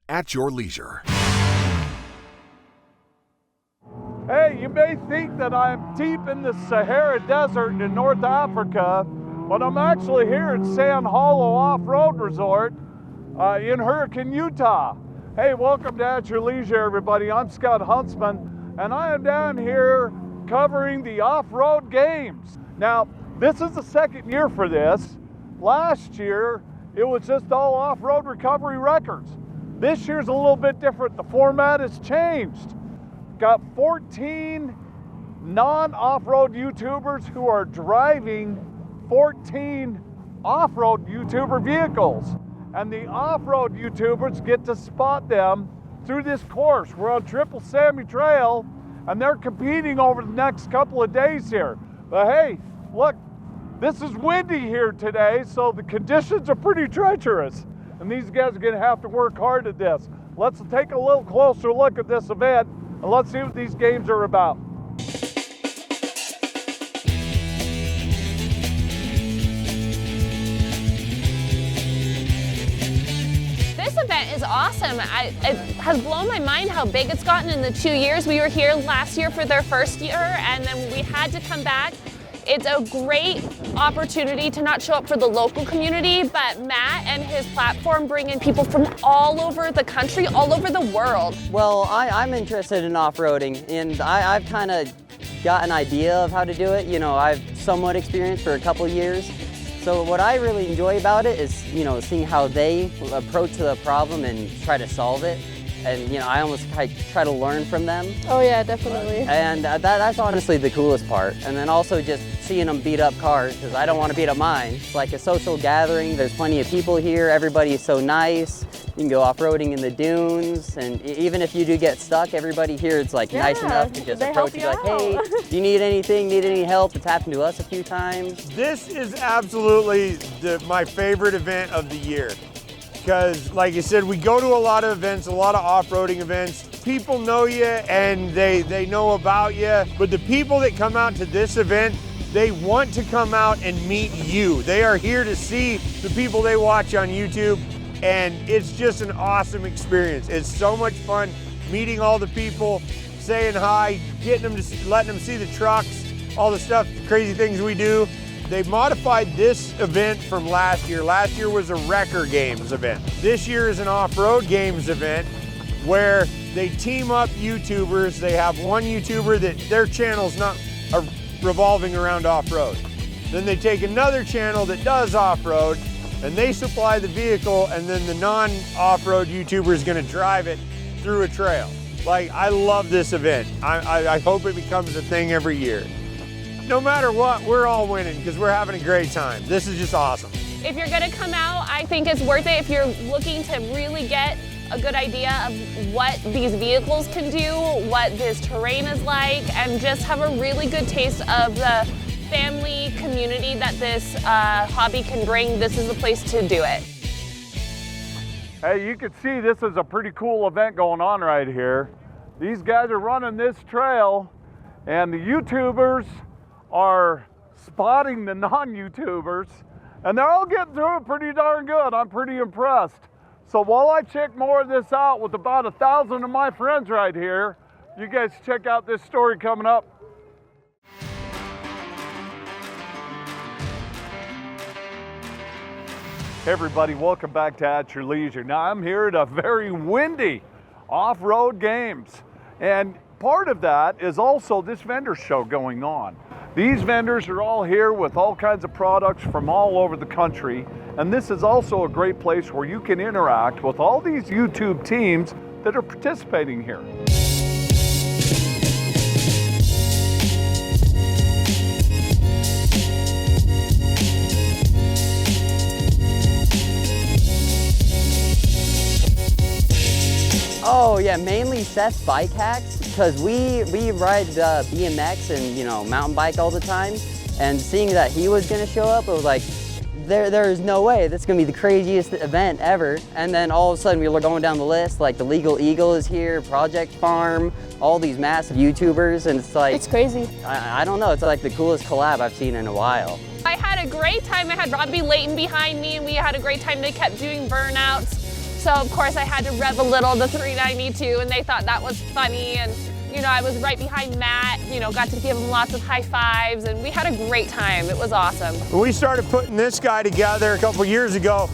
at your leisure. Hey, you may think that I'm deep in the Sahara Desert in North Africa, but I'm actually here at Sand Hollow Off-Road Resort in Hurricane, Utah. Hey, welcome to At Your Leisure, everybody. I'm Scott Huntsman, and I am down here covering the off-road games. Now, this is the second year for this. Last year, it was just all off-road recovery records. This year's a little bit different. The format has changed. Got 14 non-off-road YouTubers who are driving 14 off-road YouTuber vehicles. And the off-road YouTubers get to spot them through this course. We're on Triple Sammy Trail, and they're competing over the next couple of days here. But hey, look, this is windy here today, so the conditions are pretty treacherous. And these guys are gonna have to work hard at this. Let's take a little closer look at this event, and let's see what these games are about. This event is awesome. It has blown my mind how big it's gotten in the 2 years. We were here last year for their first year, and then we had to come back. It's a great opportunity to not show up for the local community, but Matt and his platform bring in people from all over the country, all over the world. Well, I'm interested in off-roading, and I've kind of got an idea of how to do it. You know, I've somewhat experienced for a couple years. So what I really enjoy about it is, you know, seeing how they approach the problem and try to solve it. And, you know, I almost try to learn from them. Oh yeah, definitely. And that's honestly the coolest part. And then also just seeing them beat up cars, because I don't want to beat up mine. It's like a social gathering. There's plenty of people here. Everybody is so nice. You can go off-roading in the dunes. And even if you do get stuck, everybody here is like nice enough to just approach you like, hey, do you need anything, need any help? It's happened to us a few times. This is absolutely my favorite event of the year. Because, like you said, we go to a lot of events, a lot of off-roading events. People know you and they know about you. But the people that come out to this event, they want to come out and meet you. They are here to see the people they watch on YouTube, and it's just an awesome experience. It's so much fun meeting all the people, saying hi, letting them see the trucks, all the stuff, crazy things we do. They modified this event from last year. Last year was a wrecker games event. This year is an off-road games event where they team up YouTubers. They have one YouTuber that their channel's not revolving around off-road. Then they take another channel that does off-road and they supply the vehicle, and then the non-off-road YouTuber is gonna drive it through a trail. Like, I love this event. I hope it becomes a thing every year. No matter what, we're all winning because we're having a great time. This is just awesome. If you're gonna come out, I think it's worth it if you're looking to really get a good idea of what these vehicles can do, what this terrain is like, and just have a really good taste of the family community that this hobby can bring. This is the place to do it. Hey, you can see this is a pretty cool event going on right here. These guys are running this trail, and the YouTubers are spotting the non-YouTubers, and they're all getting through it pretty darn good. I'm pretty impressed. So while I check more of this out with about 1,000 of my friends right here, you guys check out this story coming up. Hey everybody, welcome back to At Your Leisure. Now I'm here at a very windy off-road games, and part of that is also this vendor show going on. These vendors are all here with all kinds of products from all over the country, and this is also a great place where you can interact with all these YouTube teams that are participating here. Oh yeah, mainly Seth's bike hacks, because we ride BMX and, you know, mountain bike all the time, and seeing that he was gonna show up, it was like, there is no way, this is gonna be the craziest event ever. And then all of a sudden we were going down the list, like the Legal Eagle is here, Project Farm, all these massive YouTubers, and it's like, it's crazy. I don't know, it's like the coolest collab I've seen in a while. I had a great time. I had Robbie Layton behind me, and we had a great time. They kept doing burnouts. So of course I had to rev a little the 392, and they thought that was funny. And you know, I was right behind Matt, you know, got to give him lots of high fives, and we had a great time. It was awesome. When we started putting this guy together a couple years ago,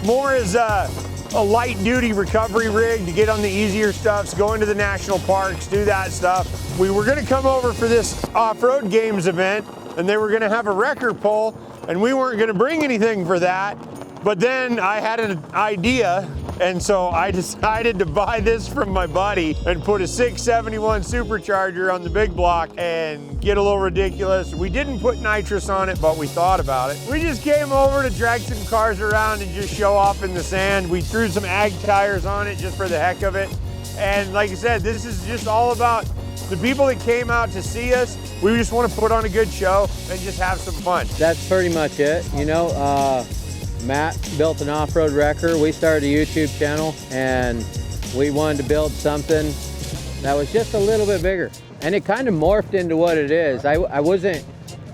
more as a light duty recovery rig to get on the easier stuffs, go into the national parks, do that stuff. We were gonna come over for this off-road games event, and they were gonna have a wrecker pole, and we weren't gonna bring anything for that. But then I had an idea, and so I decided to buy this from my buddy and put a 671 supercharger on the big block and get a little ridiculous. We didn't put nitrous on it, but we thought about it. We just came over to drag some cars around and just show off in the sand. We threw some ag tires on it just for the heck of it. And like I said, this is just all about the people that came out to see us. We just want to put on a good show and just have some fun. That's pretty much it, you know. Matt built an off-road wrecker. We started a YouTube channel, and we wanted to build something that was just a little bit bigger. And it kind of morphed into what it is. I wasn't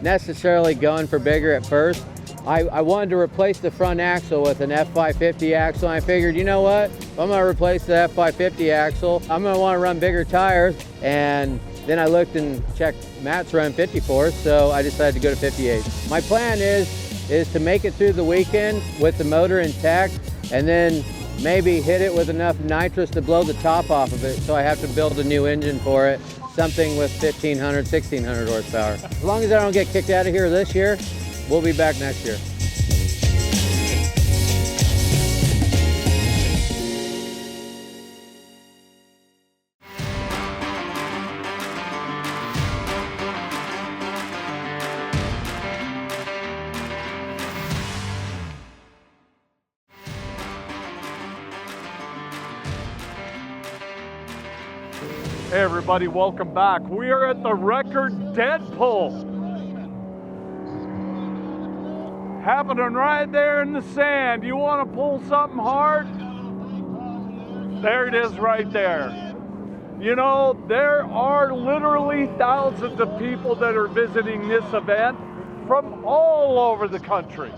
necessarily going for bigger at first. I wanted to replace the front axle with an F550 axle. And I figured, you know what? If I'm gonna replace the F550 axle, I'm gonna wanna run bigger tires. And then I looked and checked Matt's run 54s, so I decided to go to 58. My plan is to make it through the weekend with the motor intact, and then maybe hit it with enough nitrous to blow the top off of it, so I have to build a new engine for it, something with 1,500, 1,600 horsepower. As long as I don't get kicked out of here this year, we'll be back next year. Hey everybody, welcome back. We are at the Record Deadpool. Happening right there in the sand. You want to pull something hard? There it is right there. You know, there are literally thousands of people that are visiting this event from all over the country.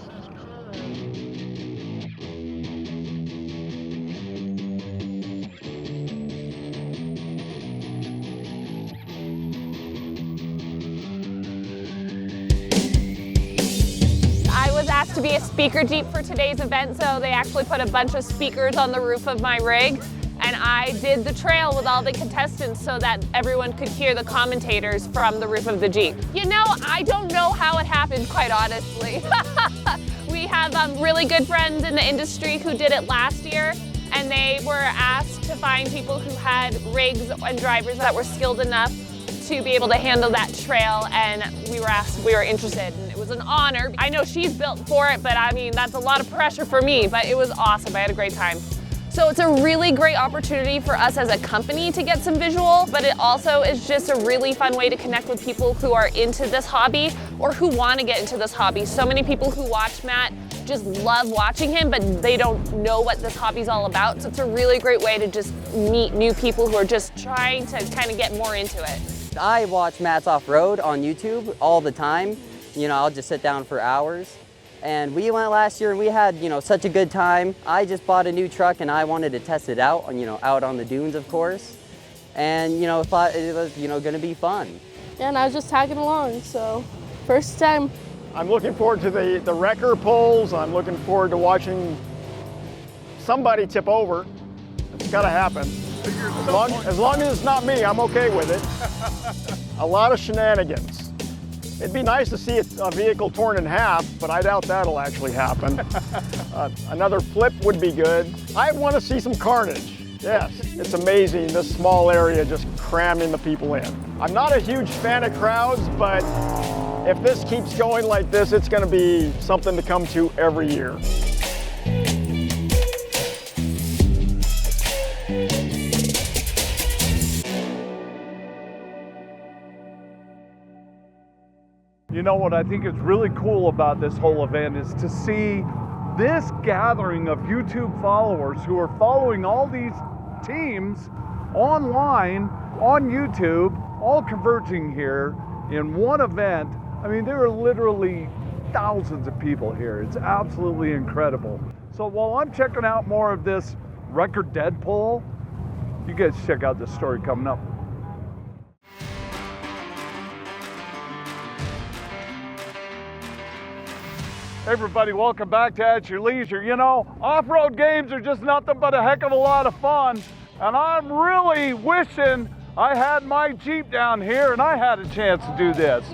Asked to be a speaker Jeep for today's event, so they actually put a bunch of speakers on the roof of my rig, and I did the trail with all the contestants so that everyone could hear the commentators from the roof of the Jeep. You know, I don't know how it happened, quite honestly. We have really good friends in the industry who did it last year, and they were asked to find people who had rigs and drivers that were skilled enough to be able to handle that trail, and we were asked if we were interested, and it was an honor. I know she's built for it, but I mean, that's a lot of pressure for me, but it was awesome. I had a great time. So it's a really great opportunity for us as a company to get some visual, but it also is just a really fun way to connect with people who are into this hobby or who want to get into this hobby. So many people who watch Matt just love watching him, but they don't know what this hobby's all about. So it's a really great way to just meet new people who are just trying to kind of get more into it. I watch Matt's Off-Road on YouTube all the time. You know, I'll just sit down for hours. And we went last year and we had, you know, such a good time. I just bought a new truck and I wanted to test it out, you know, out on the dunes, of course. And, you know, thought it was, you know, gonna be fun. Yeah, and I was just tagging along, so first time. I'm looking forward to the wrecker pulls. I'm looking forward to watching somebody tip over. It's gotta happen. As long as it's not me, I'm okay with it. A lot of shenanigans. It'd be nice to see a vehicle torn in half, but I doubt that'll actually happen. Another flip would be good. I want to see some carnage. Yes, it's amazing, this small area just cramming the people in. I'm not a huge fan of crowds, but if this keeps going like this, it's going to be something to come to every year. You know what I think is really cool about this whole event is to see this gathering of YouTube followers who are following all these teams online on YouTube, all converging here in one event. I mean, there are literally thousands of people here. It's absolutely incredible. So while I'm checking out more of this record Deadpool. You guys check out this story coming up. Hey everybody, welcome back to At Your Leisure. You know, off-road games are just nothing but a heck of a lot of fun. And I'm really wishing I had my Jeep down here and I had a chance to do this.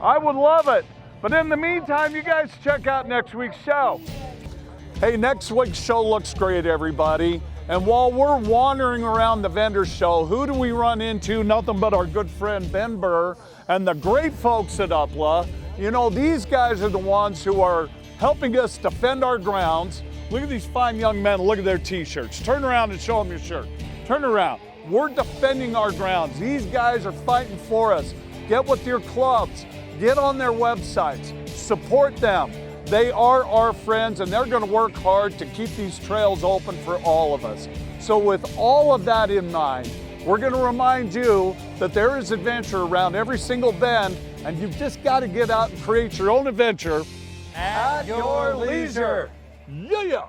I would love it. But in the meantime, you guys check out next week's show. Hey, next week's show looks great, everybody. And while we're wandering around the vendor show, who do we run into? Nothing but our good friend Ben Burr and the great folks at UPLA. You know, these guys are the ones who are helping us defend our grounds. Look at these fine young men, look at their t-shirts. Turn around and show them your shirt. Turn around. We're defending our grounds. These guys are fighting for us. Get with your clubs, get on their websites, support them. They are our friends and they're gonna work hard to keep these trails open for all of us. So with all of that in mind, we're gonna remind you that there is adventure around every single bend and you've just gotta get out and create your own adventure at your leisure. Yeah.